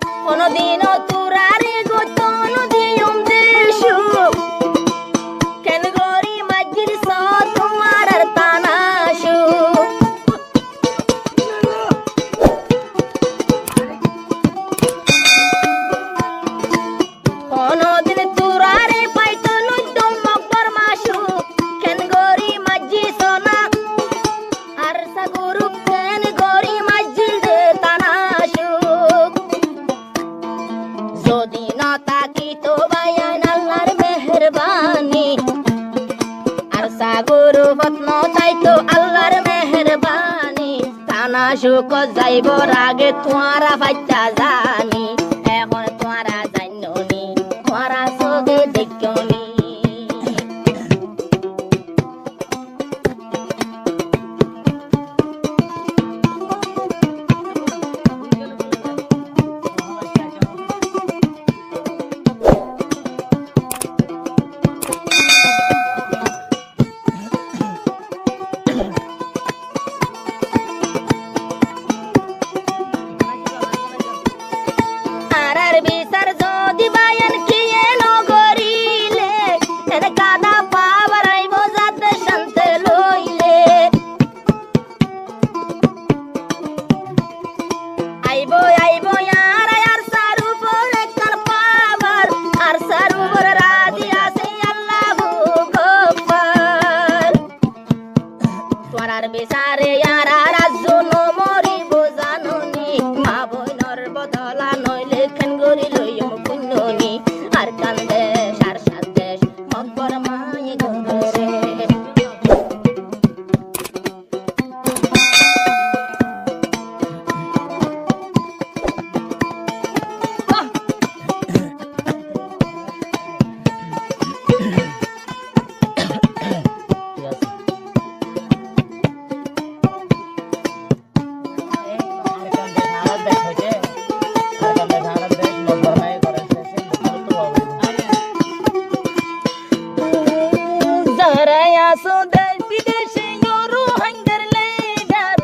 কোনদিনও তোরারে গোতন দিয়ম দেশু কেন গরি মাজির সত তোমার তানাশু কোনদিন তোরারে পাইতো নুদম মকবর মাসু কেন গরি মাজি সোনা আর সাগুরু কেন গরি মাজির দে তানাশু যদি না তাকি তো বায়ান আল্লাহর মেহেরবানি আর সাগর পত্ন তাই তো আল্লাহর মেহেরবানি তানা সুখ যাইব আগে তোমারা বাচ্চা জানি এখন তোমারা জানি তোমারা সবে দেখনি আর বিচার যদি বায়ান কিয়ে নগরিলে এর কাদা পাবার আইব যাতে শান্তে লইলে আইব আইব আর সার উপরে কার পাবার আর সার উপরে রাজি আছে আল্লাহু গফফার তোরার বিচারে আর রাজুন মরিব জানুনি মা বইনর বদলা নইলে কেন গরি লইম কুন্ননি আর কান্দে সার সাদেশ মকবর মাই গরে Zaraya so desh bideshi yoru hangar leader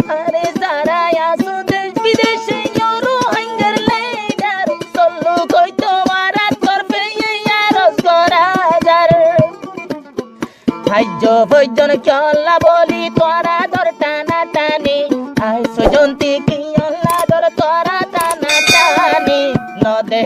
Are zaraya so desh bideshi yoru hangar leader Solo koi tomara korbe ye yaros gorajar Hajjo bojjon kyolla boli tora dor tana tani Ai sojonti ki olla dor tora tana tani No de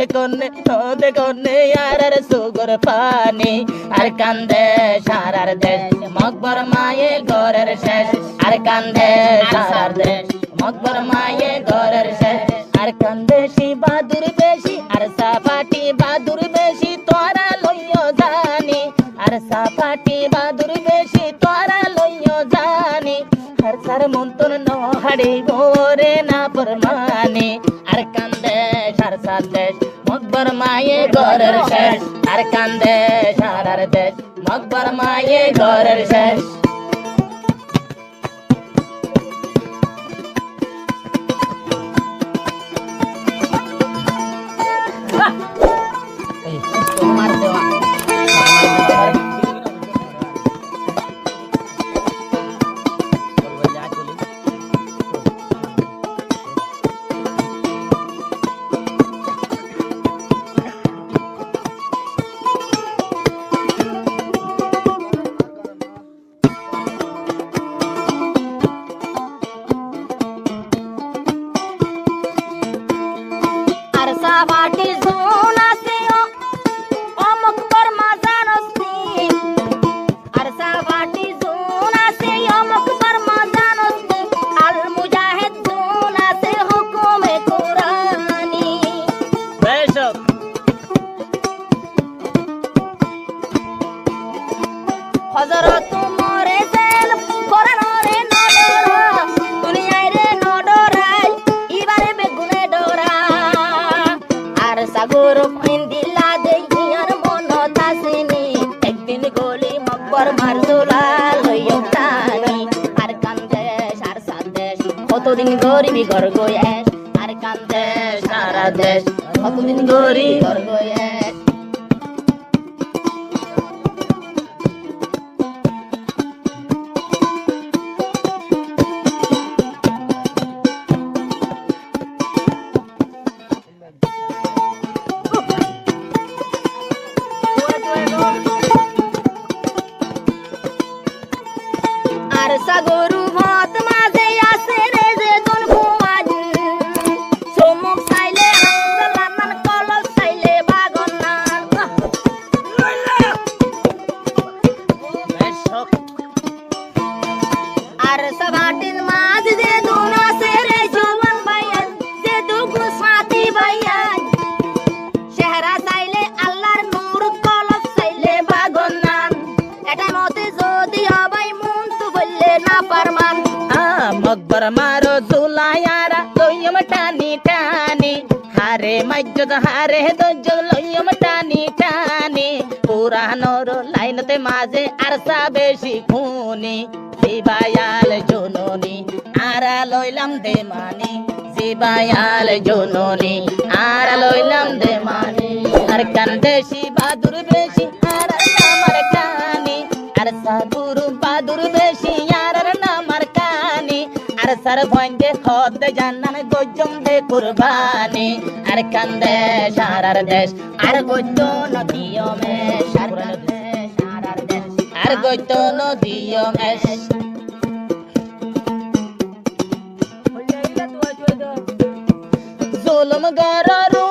konne yarar sugur pani আর কান্দে সারার দেশ মকবর মায়ে ঘরের শেষ আর কান্দে সারার দেশ মকবর মায়ে ঘরের শেষ আর কান্দে সি বাদুর বেশি আর সাপাটি বাদুর বেশি তোরা লইও জানি আর সাপাটি বাদুর বেশি তোরা লইও জানি আর সার মন্তন ন হাড়ি গোরে না পরমানি আর কান্দে সার সার দেশ মকবর মায়ে ঘরের শেষ আর কান্দে সারার দেশ মকবর মায়ে ঘরের শেষ তোমার দেওয়া সাবাটি সোনা সিও ও মকবর মাজানস্তি আর সাবাটি সোনা সিও মকবর মাজানস্তি আল মুজাহিদ সোনা সে হুকুমে কুরআনি বেশক হযরত মরে সেল কোরআনরে নডরা দুনিয়ায় রে নডরাই ইবারে বেগুনে ডরা আর সাগর দিলা দেইয়ার মন তাসিনি একদিন গলি মকবর মারদুলা লইও টানি আর কান্দে সার সাদেশ কতদিন গরিবি ঘর গয়েস আর কান্দে সারা দেশ কতদিন গরিবি ঘর গয়েস আর সাগরু মত মাঝে আছে রে যে কোন ফুয়াজ চমক চাইলে আন্দোলন কলস চাইলে বাগন না আর সবাটির মাঝ যে দুন আছে রে জওয়ান ভাইয়া যে দুগু সাথী ভাইয়া চেহারা চাইলে আল্লাহর নূর কলস চাইলে বাগন না এটা মতে যদি হবাই মন তো বললে না ফরমান মকবর মারো জুলায়ারা লইয়ম টানি টানি হারে মজ্জদ হারে দজ্জ লইয়ম টানি টানি পুরানোর লাইনতে মাঝে আরসা বেশি খুনি জিবায়াল জননী আরা লইলাম দে মানি জিবায়াল জননী আরা লইলাম দে মানি আর কান্দেশি বাদুর বেশি আর আমার কানি আর সাগুরু বাদুর বেশি আর নামার কানি আর সার ভঞ্জে খদ জানান গজম দে কুরবানি আর কান্দে সারার দেশ আর গজ্জ নদিও মে সারার দেশ আর গজ্জ নদিও মে জুলুম গররু